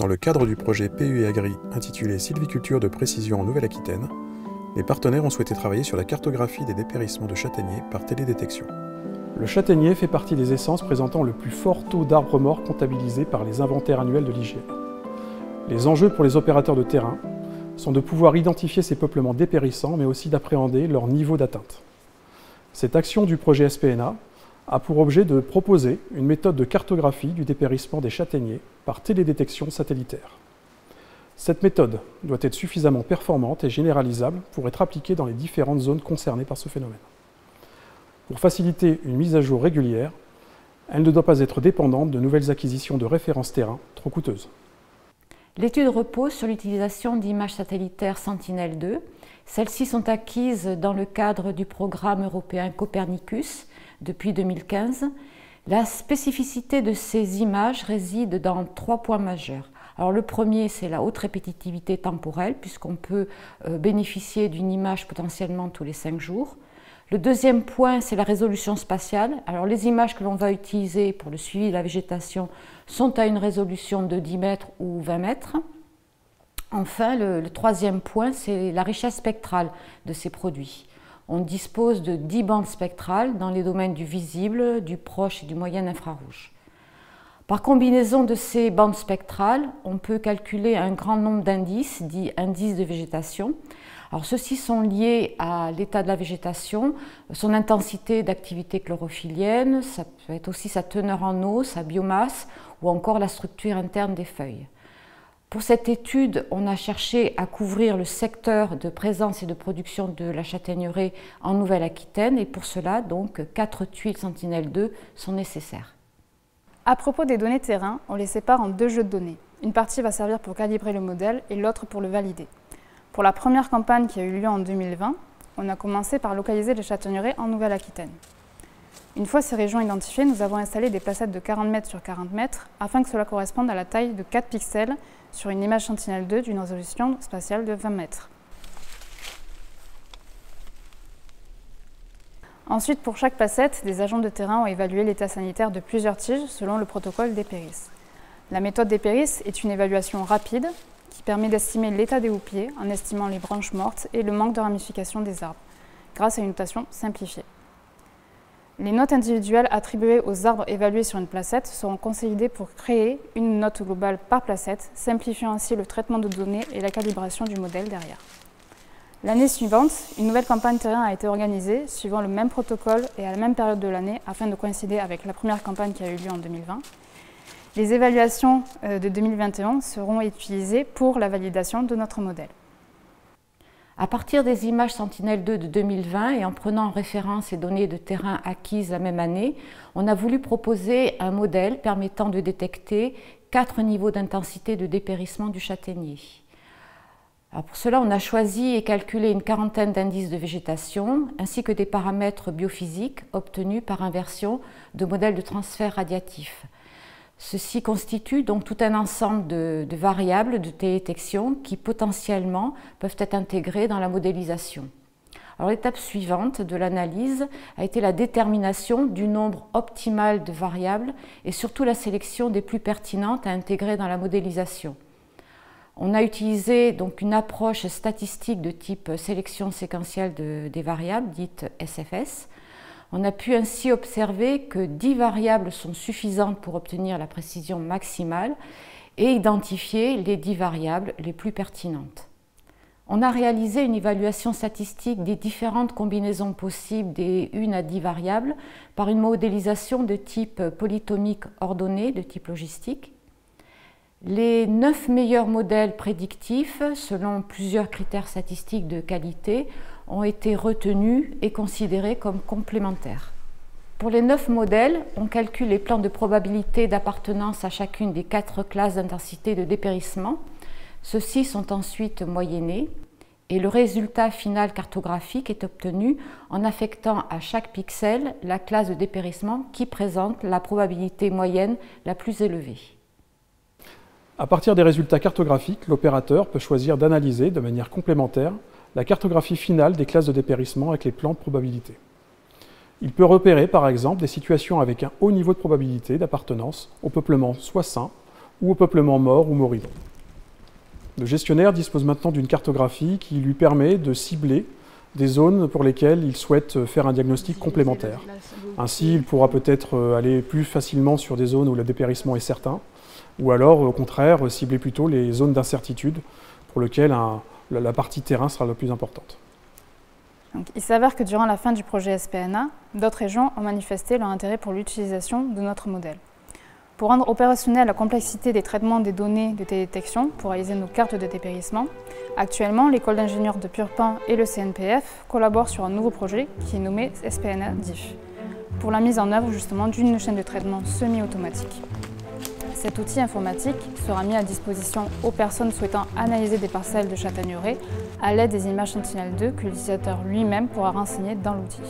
Dans le cadre du projet PU & Agri intitulé Sylviculture de précision en Nouvelle-Aquitaine, les partenaires ont souhaité travailler sur la cartographie des dépérissements de châtaigniers par télédétection. Le châtaignier fait partie des essences présentant le plus fort taux d'arbres morts comptabilisés par les inventaires annuels de l'IGN. Les enjeux pour les opérateurs de terrain sont de pouvoir identifier ces peuplements dépérissants, mais aussi d'appréhender leur niveau d'atteinte. Cette action du projet SPNA a pour objet de proposer une méthode de cartographie du dépérissement des châtaigniers par télédétection satellitaire. Cette méthode doit être suffisamment performante et généralisable pour être appliquée dans les différentes zones concernées par ce phénomène. Pour faciliter une mise à jour régulière, elle ne doit pas être dépendante de nouvelles acquisitions de références terrain trop coûteuses. L'étude repose sur l'utilisation d'images satellitaires Sentinelle-2. Celles-ci sont acquises dans le cadre du programme européen Copernicus depuis 2015. La spécificité de ces images réside dans 3 points majeurs. Alors le premier, c'est la haute répétitivité temporelle, puisqu'on peut bénéficier d'une image potentiellement tous les 5 jours. Le deuxième point, c'est la résolution spatiale. Alors les images que l'on va utiliser pour le suivi de la végétation sont à une résolution de 10 mètres ou 20 mètres. Enfin, le troisième point, c'est la richesse spectrale de ces produits. On dispose de 10 bandes spectrales dans les domaines du visible, du proche et du moyen infrarouge. Par combinaison de ces bandes spectrales, on peut calculer un grand nombre d'indices, dits indices de végétation. Alors, ceux-ci sont liés à l'état de la végétation, son intensité d'activité chlorophyllienne, ça peut être aussi sa teneur en eau, sa biomasse ou encore la structure interne des feuilles. Pour cette étude, on a cherché à couvrir le secteur de présence et de production de la châtaigneraie en Nouvelle-Aquitaine et pour cela, donc, 4 tuiles Sentinelle-2 sont nécessaires. À propos des données terrain, on les sépare en 2 jeux de données. Une partie va servir pour calibrer le modèle et l'autre pour le valider. Pour la première campagne qui a eu lieu en 2020, on a commencé par localiser les châtaigneraies en Nouvelle-Aquitaine. Une fois ces régions identifiées, nous avons installé des placettes de 40 mètres sur 40 mètres afin que cela corresponde à la taille de 4 pixels sur une image Sentinelle-2 d'une résolution spatiale de 20 mètres. Ensuite, pour chaque placette, des agents de terrain ont évalué l'état sanitaire de plusieurs tiges selon le protocole dépéris. La méthode dépéris est une évaluation rapide qui permet d'estimer l'état des houppiers en estimant les branches mortes et le manque de ramification des arbres, grâce à une notation simplifiée. Les notes individuelles attribuées aux arbres évalués sur une placette seront consolidées pour créer une note globale par placette, simplifiant ainsi le traitement de données et la calibration du modèle derrière. L'année suivante, une nouvelle campagne terrain a été organisée, suivant le même protocole et à la même période de l'année, afin de coïncider avec la première campagne qui a eu lieu en 2020. Les évaluations de 2021 seront utilisées pour la validation de notre modèle. À partir des images Sentinelle-2 de 2020 et en prenant en référence les données de terrain acquises la même année, on a voulu proposer un modèle permettant de détecter 4 niveaux d'intensité de dépérissement du châtaignier. Alors pour cela, on a choisi et calculé une quarantaine d'indices de végétation ainsi que des paramètres biophysiques obtenus par inversion de modèles de transfert radiatif. Ceci constitue donc tout un ensemble de variables de détection qui potentiellement peuvent être intégrées dans la modélisation. Alors l'étape suivante de l'analyse a été la détermination du nombre optimal de variables et surtout la sélection des plus pertinentes à intégrer dans la modélisation. On a utilisé donc une approche statistique de type sélection séquentielle des variables, dite SFS. On a pu ainsi observer que 10 variables sont suffisantes pour obtenir la précision maximale et identifier les 10 variables les plus pertinentes. On a réalisé une évaluation statistique des différentes combinaisons possibles des 1 à 10 variables par une modélisation de type polytomique ordonnée, de type logistique. Les 9 meilleurs modèles prédictifs, selon plusieurs critères statistiques de qualité, ont été retenus et considérés comme complémentaires. Pour les 9 modèles, on calcule les plans de probabilité d'appartenance à chacune des 4 classes d'intensité de dépérissement. Ceux-ci sont ensuite moyennés et le résultat final cartographique est obtenu en affectant à chaque pixel la classe de dépérissement qui présente la probabilité moyenne la plus élevée. À partir des résultats cartographiques, l'opérateur peut choisir d'analyser de manière complémentaire la cartographie finale des classes de dépérissement avec les plans de probabilité. Il peut repérer par exemple des situations avec un haut niveau de probabilité d'appartenance au peuplement soit sain, ou aux peuplements morts ou moribonds. Le gestionnaire dispose maintenant d'une cartographie qui lui permet de cibler des zones pour lesquelles il souhaite faire un diagnostic complémentaire. Ainsi, il pourra peut-être aller plus facilement sur des zones où le dépérissement est certain, ou alors, au contraire, cibler plutôt les zones d'incertitude pour lesquelles la partie terrain sera la plus importante. Donc, il s'avère que durant la fin du projet SPNA, d'autres régions ont manifesté leur intérêt pour l'utilisation de notre modèle. Pour rendre opérationnelle la complexité des traitements des données de télédétection pour réaliser nos cartes de dépérissement, actuellement, l'école d'ingénieurs de Purpan et le CNPF collaborent sur un nouveau projet qui est nommé SPNA DIF, pour la mise en œuvre justement d'une chaîne de traitement semi-automatique. Cet outil informatique sera mis à disposition aux personnes souhaitant analyser des parcelles de châtaigneraies à l'aide des images Sentinel-2 que l'utilisateur lui-même pourra renseigner dans l'outil.